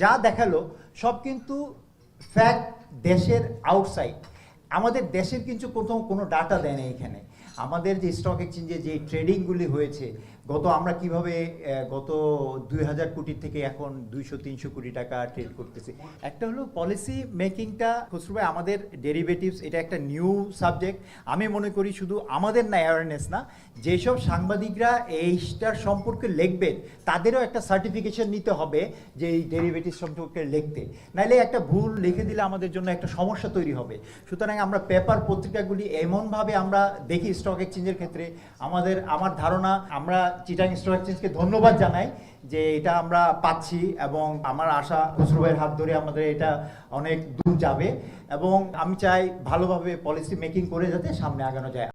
যা দেখালো সব কিন্তু ফ্যাক্ট দেশের আউটসাইড। আমাদের দেশের কিন্তু কোথাও কোনো ডাটা দেয় না এখানে। আমাদের যে স্টক এক্সচেঞ্জে যে ট্রেডিংগুলি হয়েছে আমরা কিভাবে গত 2000 কোটি থেকে এখন 200-300 কোটি টাকা ট্রেড করতেছি। একটা হলো পলিসি মেকিংটা খসরু ভাই, আমাদের ডেরিভেটিভস এটা একটা নিউ সাবজেক্ট। আমি মনে করি শুধু আমাদের না অ্যাওয়ারনেস না, যেসব সাংবাদিকরা এইটার সম্পর্কে লিখবেন তাদেরও একটা সার্টিফিকেশন নিতে হবে যে এই ডেরিভেটিভ সম্পর্কে লিখতে, নাইলে একটা ভুল লিখে দিলে আমাদের জন্য একটা সমস্যা তৈরি হবে। সুতরাং আমরা পেপার পত্রিকাগুলি এমনভাবে আমরা দেখি স্টক এক্সচেঞ্জের ক্ষেত্রে, আমার ধারণা আমরা চিটাং স্টক এক্সচেঞ্জকে ধন্যবাদ জানাই যে এটা আমরা পাচ্ছি, এবং আমার আশা খসরু ভাইয়ের হাত ধরে আমাদের এটা অনেক দূর যাবে, এবং আমি চাই ভালোভাবে পলিসি মেকিং করে যাতে সামনে আগানো যায়।